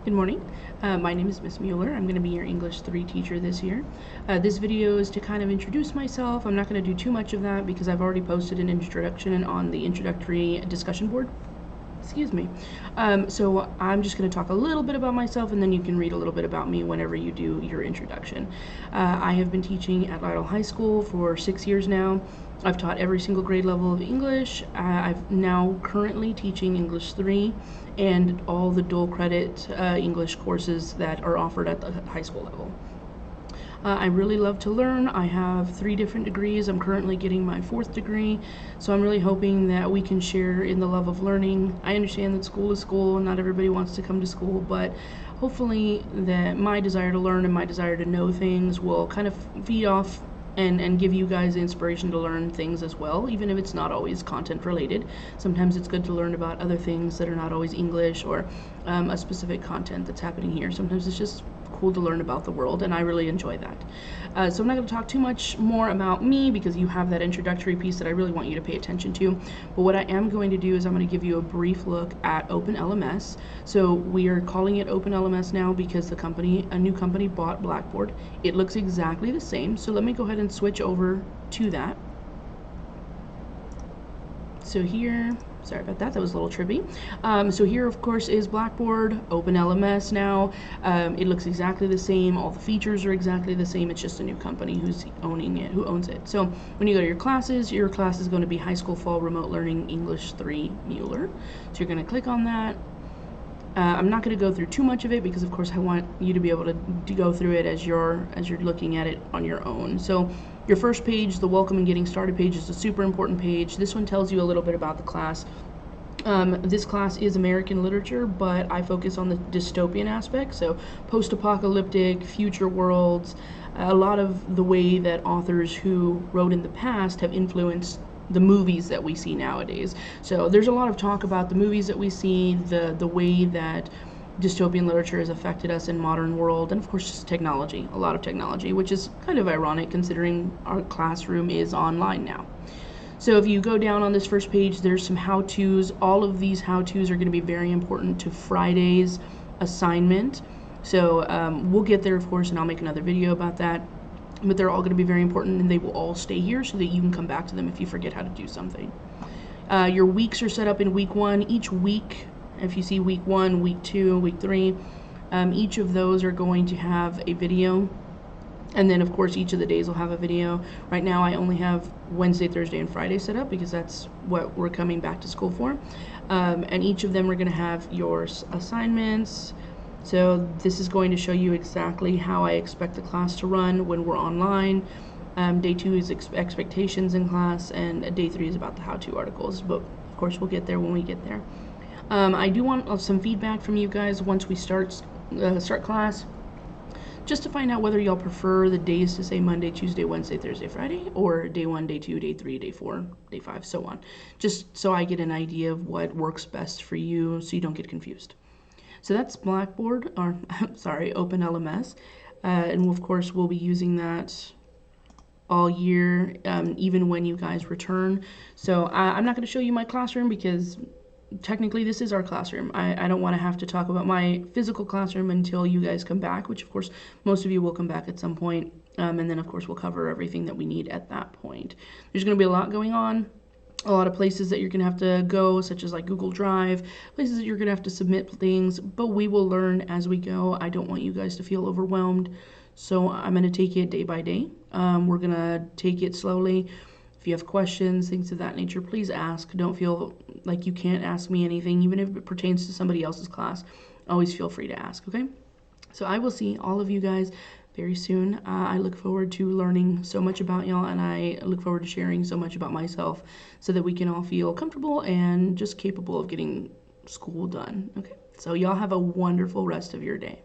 Good morning. My name is Miss Mueller. I'm going to be your English 3 teacher this year. This video is to kind of introduce myself. I'm not going to do too much of that because I've already posted an introduction on the introductory discussion board. Excuse me. So I'm just going to talk a little bit about myself, and then you can read a little bit about me whenever you do your introduction. I have been teaching at Lytle High School for 6 years now. I've taught every single grade level of English. I've now currently teaching English 3 and all the dual credit English courses that are offered at the high school level. I really love to learn. I have 3 different degrees. I'm currently getting my 4th degree, so I'm really hoping that we can share in the love of learning. I understand that school is school, and not everybody wants to come to school, but hopefully that my desire to learn and my desire to know things will kind of feed off and give you guys the inspiration to learn things as well, even if it's not always content related. Sometimes it's good to learn about other things that are not always English or a specific content that's happening here. Sometimes it's just cool to learn about the world, and I really enjoy that. So I'm not going to talk too much more about me because you have that introductory piece that I really want you to pay attention to. But what I am going to do is I'm going to give you a brief look at OpenLMS. So we are calling it OpenLMS now because a new company bought Blackboard. It looks exactly the same. So let me go ahead and switch over to that. So here, sorry about that, that was a little trippy. So here, of course, is Blackboard, OpenLMS now. It looks exactly the same. All the features are exactly the same. It's just a new company who's owning it, who owns it. So when you go to your class is going to be High School Fall Remote Learning English 3 Mueller. So you're going to click on that. I'm not going to go through too much of it because, of course, I want you to be able to go through it as you're looking at it on your own. So your first page, the Welcome and Getting Started page, is a super important page. This one tells you a little bit about the class. This class is American literature, but I focus on the dystopian aspect, so post-apocalyptic, future worlds, a lot of the way that authors who wrote in the past have influenced the movies that we see nowadays. So there's a lot of talk about the movies that we see, the way that dystopian literature has affected us in modern world, and of course just technology, a lot of technology, which is kind of ironic considering our classroom is online now. So if you go down on this first page, there's some how-tos. All of these how-tos are going to be very important to Friday's assignment. So we'll get there, of course, and I'll make another video about that. But they're all going to be very important, and they will all stay here so that you can come back to them if you forget how to do something. Your weeks are set up in week 1. Each week, if you see week 1, week 2, week 3, each of those are going to have a video. And then, of course, each of the days will have a video. Right now, I only have Wednesday, Thursday, and Friday set up because that's what we're coming back to school for. And each of them are going to have your assignments. So this is going to show you exactly how I expect the class to run when we're online. Day 2 is expectations in class, and day 3 is about the how-to articles. But, of course, we'll get there when we get there. I do want some feedback from you guys once we start class, just to find out whether y'all prefer the days to say Monday, Tuesday, Wednesday, Thursday, Friday, or day 1, day 2, day 3, day 4, day 5, so on. Just so I get an idea of what works best for you so you don't get confused. So that's Blackboard, or sorry, OpenLMS, and of course we'll be using that all year, even when you guys return. So I'm not going to show you my classroom because technically this is our classroom. I don't want to have to talk about my physical classroom until you guys come back, which of course most of you will come back at some point, and then of course we'll cover everything that we need at that point. There's going to be a lot going on. A lot of places that you're going to have to go, such as like Google Drive, places that you're going to have to submit things, but we will learn as we go. I don't want you guys to feel overwhelmed, so I'm going to take it day by day. We're going to take it slowly. If you have questions, things of that nature, please ask. Don't feel like you can't ask me anything, even if it pertains to somebody else's class. Always feel free to ask, okay? So I will see all of you guys very soon. I look forward to learning so much about y'all, and I look forward to sharing so much about myself so that we can all feel comfortable and just capable of getting school done. Okay, so y'all have a wonderful rest of your day.